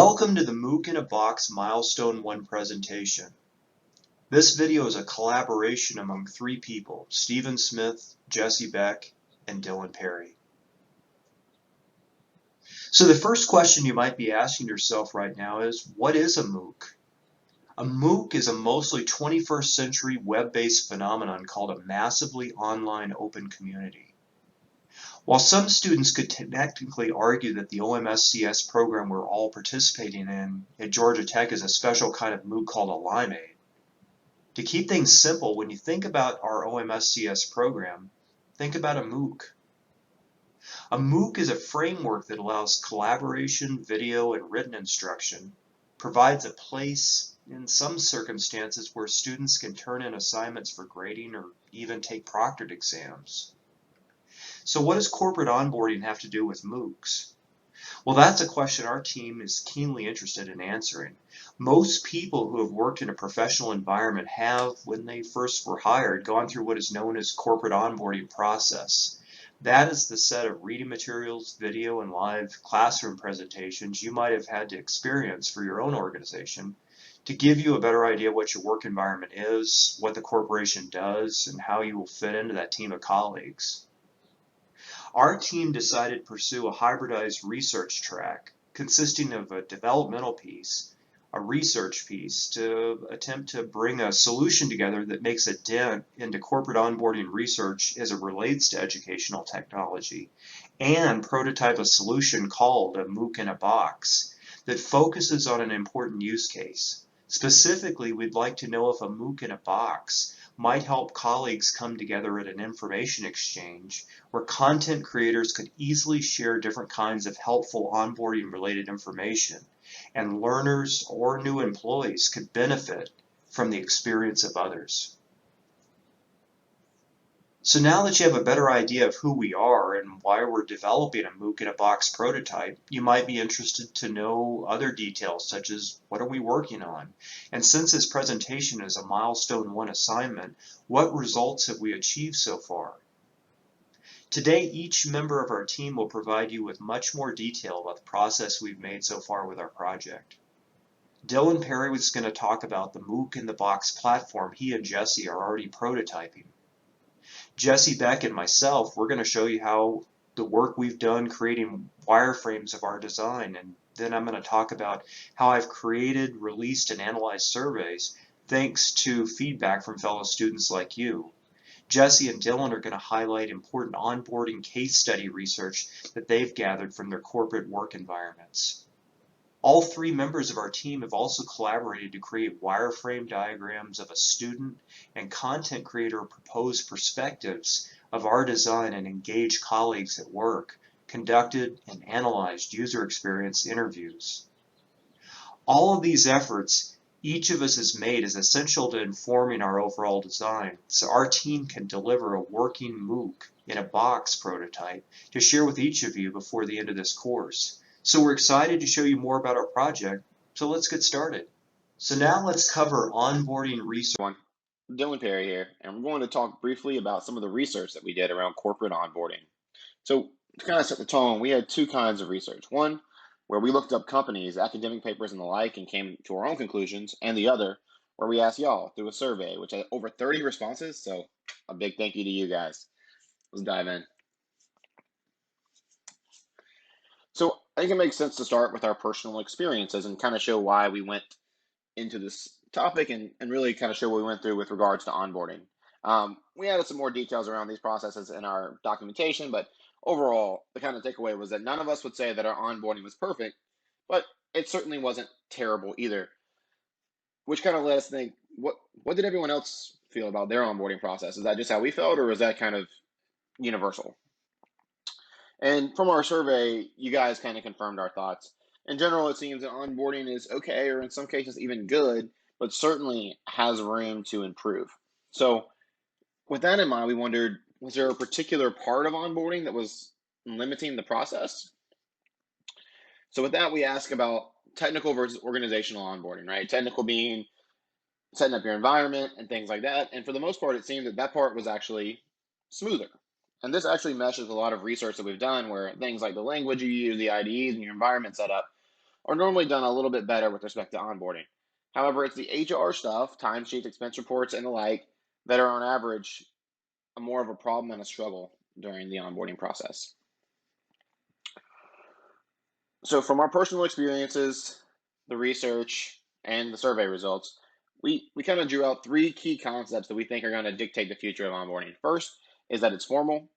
Welcome to the MOOC in a Box Milestone 1 presentation. This video is a collaboration among three people, Stephen Smith, Jesse Beck, and Dylan Perry. So the first question you might be asking yourself right now is, what is a MOOC? A MOOC is a mostly 21st century web-based phenomenon called a massively online open community. While some students could technically argue that the OMSCS program we're all participating in at Georgia Tech is a special kind of MOOC called a limeade, to keep things simple, when you think about our OMSCS program, think about a MOOC. A MOOC is a framework that allows collaboration, video, and written instruction, provides a place in some circumstances where students can turn in assignments for grading or even take proctored exams. So what does corporate onboarding have to do with MOOCs? Well, that's a question our team is keenly interested in answering. Most people who have worked in a professional environment have, when they first were hired, gone through what is known as corporate onboarding process. That is the set of reading materials, video, and live classroom presentations you might have had to experience for your own organization to give you a better idea what your work environment is, what the corporation does, and how you will fit into that team of colleagues. Our team decided to pursue a hybridized research track consisting of a developmental piece, a research piece, to attempt to bring a solution together that makes a dent into corporate onboarding research as it relates to educational technology, and prototype a solution called a MOOC in a Box that focuses on an important use case. Specifically, we'd like to know if a MOOC in a Box might help colleagues come together at an information exchange where content creators could easily share different kinds of helpful onboarding related information, and learners or new employees could benefit from the experience of others. So now that you have a better idea of who we are and why we're developing a MOOC in a Box prototype, you might be interested to know other details such as what are we working on? And since this presentation is a Milestone 1 assignment, what results have we achieved so far? Today, each member of our team will provide you with much more detail about the process we've made so far with our project. Dylan Perry was going to talk about the MOOC in the Box platform he and Jesse are already prototyping. Jesse Beck and myself, we're going to show you how the work we've done creating wireframes of our design, and then I'm going to talk about how I've created, released, and analyzed surveys thanks to feedback from fellow students like you. Jesse and Dylan are going to highlight important onboarding case study research that they've gathered from their corporate work environments. All three members of our team have also collaborated to create wireframe diagrams of a student and content creator proposed perspectives of our design and engaged colleagues at work, conducted and analyzed user experience interviews. All of these efforts each of us has made is essential to informing our overall design, so our team can deliver a working MOOC in a Box prototype to share with each of you before the end of this course. So we're excited to show you more about our project, so let's get started. So now let's cover onboarding research. Dylan Perry here, and we're going to talk briefly about some of the research that we did around corporate onboarding. So to kind of set the tone, we had two kinds of research. One, where we looked up companies, academic papers, and the like, and came to our own conclusions, and the other, where we asked y'all through a survey, which had over 30 responses, so a big thank you to you guys. Let's dive in. So I think it makes sense to start with our personal experiences and kind of show why we went into this topic and really kind of show what we went through with regards to onboarding. We added some more details around these processes in our documentation, but overall, the kind of takeaway was that none of us would say that our onboarding was perfect, but it certainly wasn't terrible either, which kind of let us think, what did everyone else feel about their onboarding process? Is that just how we felt, or was that kind of universal? And from our survey, you guys kind of confirmed our thoughts. In general, it seems that onboarding is okay, or in some cases even good, but certainly has room to improve. So with that in mind, we wondered, was there a particular part of onboarding that was limiting the process? So with that, we ask about technical versus organizational onboarding, right? Technical being setting up your environment and things like that. And for the most part, it seemed that that part was actually smoother. And this actually meshes with a lot of research that we've done where things like the language you use, the IDEs, and your environment setup are normally done a little bit better with respect to onboarding. However, it's the HR stuff, timesheets, expense reports, and the like, that are on average more of a problem and a struggle during the onboarding process. So from our personal experiences, the research, and the survey results, we kind of drew out three key concepts that we think are going to dictate the future of onboarding. First is that it's formal.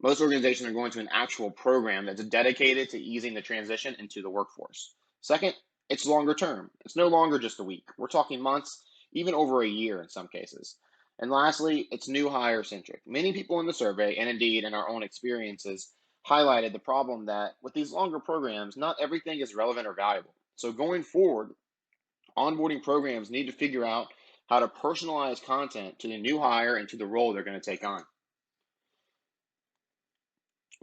Most organizations are going to an actual program that's dedicated to easing the transition into the workforce. Second, it's longer term. It's no longer just a week. We're talking months, even over a year in some cases. And lastly, it's new hire centric. Many people in the survey, and indeed in our own experiences, highlighted the problem that with these longer programs, not everything is relevant or valuable. So going forward, onboarding programs need to figure out how to personalize content to the new hire and to the role they're going to take on.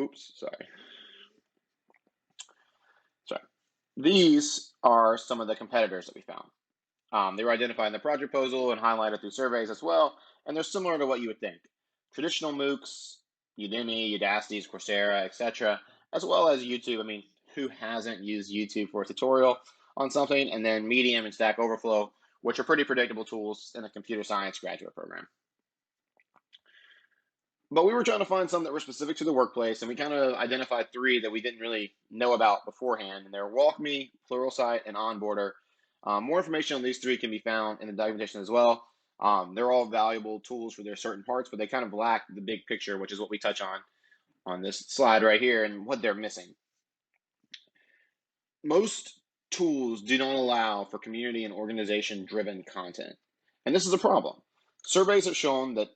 Oops, sorry. These are some of the competitors that we found. They were identified in the project proposal and highlighted through surveys as well, and they're similar to what you would think. Traditional MOOCs, Udemy, Udacity, Coursera, etc., as well as YouTube. I mean, who hasn't used YouTube for a tutorial on something? And then Medium and Stack Overflow, which are pretty predictable tools in a computer science graduate program. But we were trying to find some that were specific to the workplace, and we kind of identified three that we didn't really know about beforehand, and they're WalkMe, Pluralsight, and Onboarder. More information on these three can be found in the documentation as well. They're all valuable tools for their certain parts, but they kind of lack the big picture, which is what we touch on this slide right here, and what they're missing. Most tools do not allow for community and organization-driven content, and this is a problem. Surveys have shown that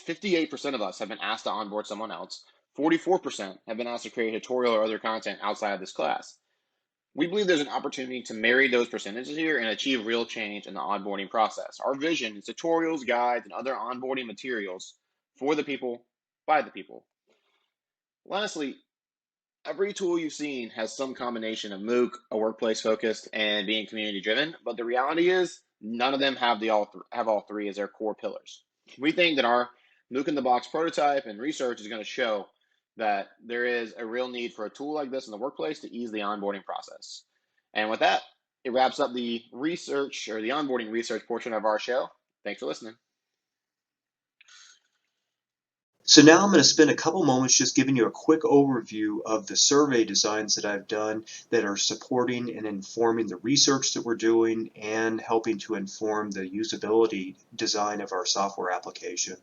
58% of us have been asked to onboard someone else. 44% have been asked to create tutorial or other content outside of this class. We believe there's an opportunity to marry those percentages here and achieve real change in the onboarding process. Our vision is tutorials, guides, and other onboarding materials for the people, by the people. Lastly, every tool you've seen has some combination of MOOC, a workplace focused, and being community driven, but the reality is none of them have all three as their core pillars. We think that our MOOC in the box prototype and research is going to show that there is a real need for a tool like this in the workplace to ease the onboarding process. And with that, it wraps up the research or the onboarding research portion of our show. Thanks for listening. So now I'm going to spend a couple moments just giving you a quick overview of the survey designs that I've done that are supporting and informing the research that we're doing and helping to inform the usability design of our software application.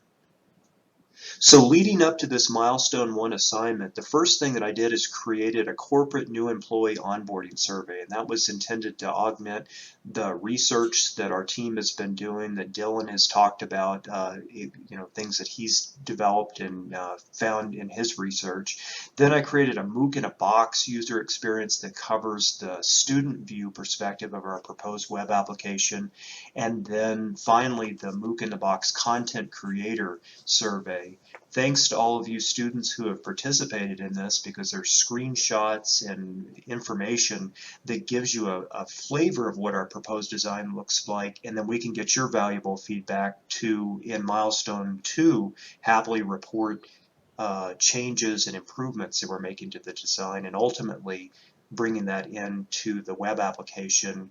So leading up to this Milestone 1 assignment, the first thing that I did is created a corporate new employee onboarding survey, and that was intended to augment the research that our team has been doing, that Dylan has talked about, things that he's developed and found in his research. Then I created a MOOC in a box user experience that covers the student view perspective of our proposed web application, and then finally the MOOC in the box content creator survey. Thanks to all of you students who have participated in this, because there's screenshots and information that gives you a flavor of what our proposed design looks like, and then we can get your valuable feedback to, in Milestone 2, happily report changes and improvements that we're making to the design, and ultimately bringing that into the web application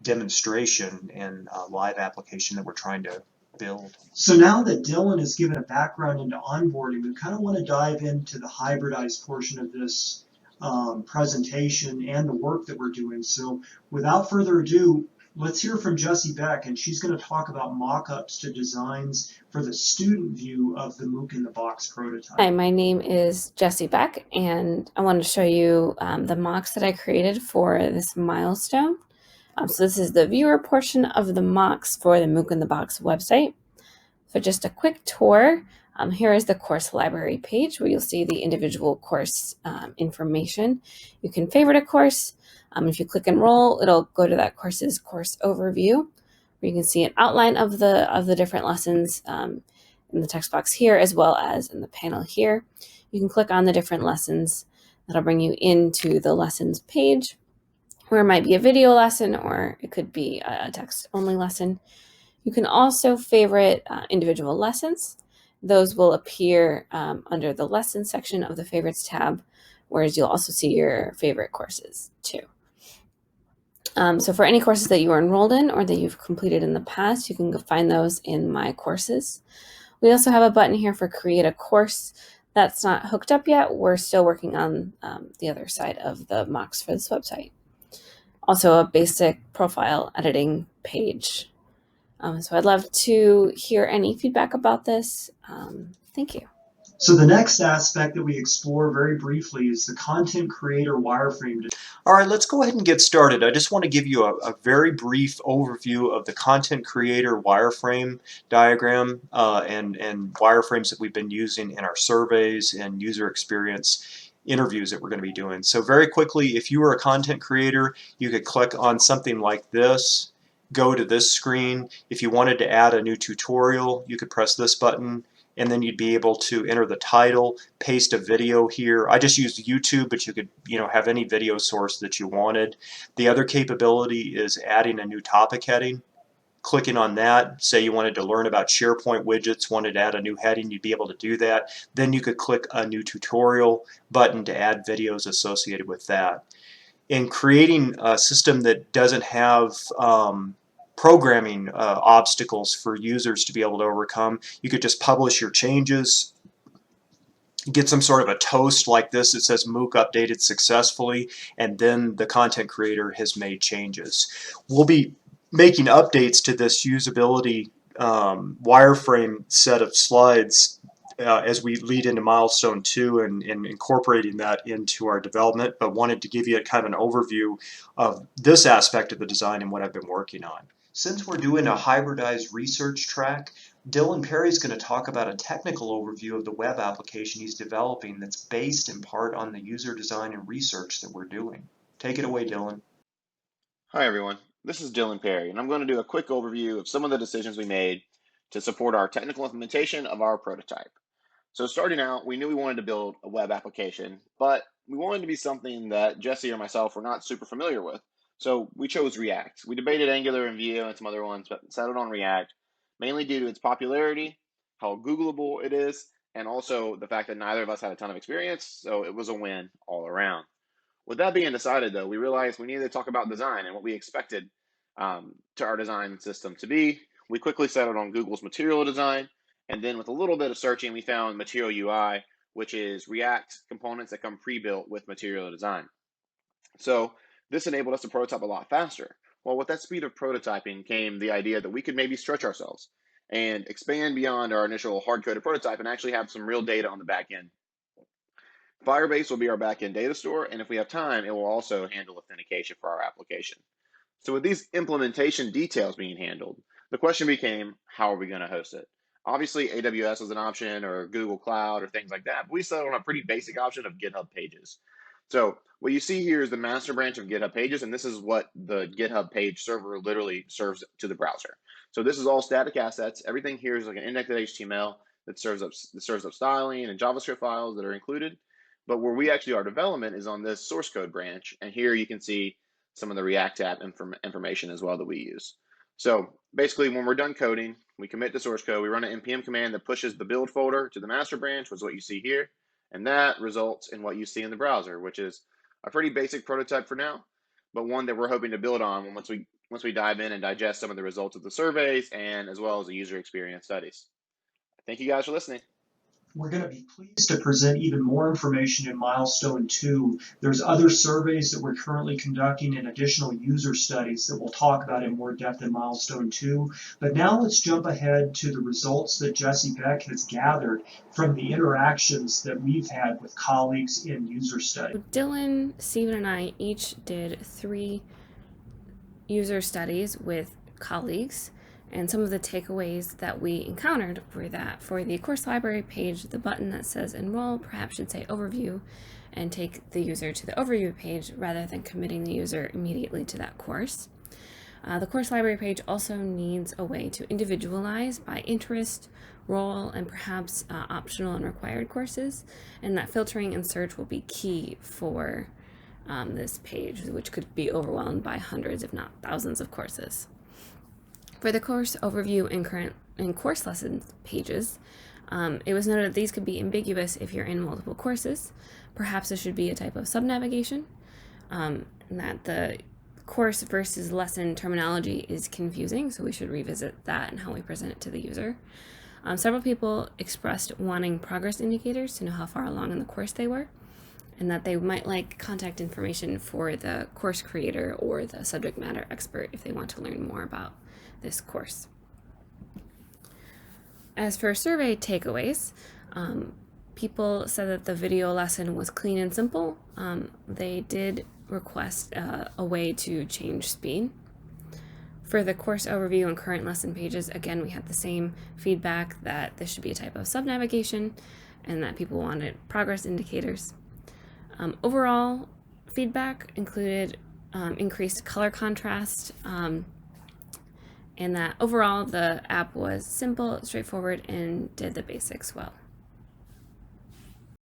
demonstration and live application that we're trying to build. So now that Dylan has given a background into onboarding, we kind of want to dive into the hybridized portion of this presentation and the work that we're doing. So without further ado, let's hear from Jessie Beck, and she's going to talk about mock-ups to designs for the student view of the MOOC in the box prototype. Hi, my name is Jessie Beck, and I wanted to show you the mocks that I created for this milestone. So this is the viewer portion of the mocks for the MOOC in the Box website. So just a quick tour. Here is the course library page where you'll see the individual course information. You can favorite a course. If you click enroll, it'll go to that course's course overview, where you can see an outline of the different lessons in the text box here, as well as in the panel here. You can click on the different lessons. That'll bring you into the lessons page, where it might be a video lesson or it could be a text-only lesson. You can also favorite individual lessons. Those will appear under the lesson section of the favorites tab, whereas you'll also see your favorite courses too. So for any courses that you are enrolled in or that you've completed in the past, you can go find those in My Courses. We also have a button here for Create a Course. That's not hooked up yet. We're still working on the other side of the mocks for this website. Also a basic profile editing page. So I'd love to hear any feedback about this. Thank you. So the next aspect that we explore very briefly is the content creator wireframe. All right, let's go ahead and get started. I just want to give you a very brief overview of the content creator wireframe diagram and wireframes that we've been using in our surveys and user experience interviews that we're going to be doing. So very quickly, if you were a content creator, you could click on something like this, go to this screen. If you wanted to add a new tutorial, you could press this button, and then you'd be able to enter the title, paste a video here. I just used YouTube, but you could have any video source that you wanted. The other capability is adding a new topic heading. Clicking on that, say you wanted to learn about SharePoint widgets, wanted to add a new heading, you'd be able to do that. Then you could click a new tutorial button to add videos associated with that. In creating a system that doesn't have programming obstacles for users to be able to overcome, you could just publish your changes, get some sort of a toast like this that says MOOC updated successfully, and then the content creator has made changes. We'll be making updates to this usability wireframe set of slides as we lead into Milestone 2 and incorporating that into our development, but wanted to give you a kind of an overview of this aspect of the design and what I've been working on. Since we're doing a hybridized research track, Dylan Perry's going to talk about a technical overview of the web application he's developing that's based in part on the user design and research that we're doing. Take it away, Dylan. Hi, everyone. This is Dylan Perry, and I'm going to do a quick overview of some of the decisions we made to support our technical implementation of our prototype. So starting out, we knew we wanted to build a web application, but we wanted to be something that Jesse or myself were not super familiar with. So we chose React. We debated Angular and Vue and some other ones, but settled on React, mainly due to its popularity, how Googleable it is, and also the fact that neither of us had a ton of experience, so it was a win all around. With that being decided, though, we realized we needed to talk about design and what we expected to our design system to be. We quickly settled on Google's Material Design, and then with a little bit of searching, we found Material UI, which is React components that come pre-built with Material Design. So this enabled us to prototype a lot faster. Well, with that speed of prototyping came the idea that we could maybe stretch ourselves and expand beyond our initial hard-coded prototype and actually have some real data on the back end. Firebase will be our backend data store, and if we have time, it will also handle authentication for our application. So with these implementation details being handled, the question became, how are we going to host it? Obviously, AWS was an option, or Google Cloud, or things like that, but we settled on a pretty basic option of GitHub Pages. So what you see here is the master branch of GitHub Pages, and this is what the GitHub page server literally serves to the browser. So this is all static assets. Everything here is like an indexed HTML that serves up styling and JavaScript files that are included. But where we actually our development is on this source code branch, and here you can see some of the React app information as well that we use. So basically, when we're done coding, we commit to source code, we run an npm command that pushes the build folder to the master branch, which is what you see here, and that results in what you see in the browser, which is a pretty basic prototype for now, but one that we're hoping to build on once we dive in and digest some of the results of the surveys and as well as the user experience studies. Thank you guys for listening. We're going to be pleased to present even more information in Milestone 2. There's other surveys that we're currently conducting and additional user studies that we'll talk about in more depth in Milestone 2. But now let's jump ahead to the results that Jesse Beck has gathered from the interactions that we've had with colleagues in user studies. Dylan, Steven, and I each did 3 user studies with colleagues. And some of the takeaways that we encountered were that for the course library page, the button that says enroll perhaps should say overview and take the user to the overview page rather than committing the user immediately to that course. The course library page also needs a way to individualize by interest, role, and perhaps optional and required courses. And that filtering and search will be key for this page, which could be overwhelmed by hundreds, if not thousands, of courses. For the course overview and course lessons pages, it was noted that these could be ambiguous if you're in multiple courses. Perhaps this should be a type of sub-navigation, and that the course versus lesson terminology is confusing, so we should revisit that and how we present it to the user. Several people expressed wanting progress indicators to know how far along in the course they were, and that they might like contact information for the course creator or the subject matter expert if they want to learn more about this course. As for survey takeaways, people said that the video lesson was clean and simple. They did request a way to change speed. For the course overview and current lesson pages, again, we had the same feedback that this should be a type of sub-navigation and that people wanted progress indicators. Overall feedback included increased color contrast, and that overall the app was simple, straightforward, and did the basics well.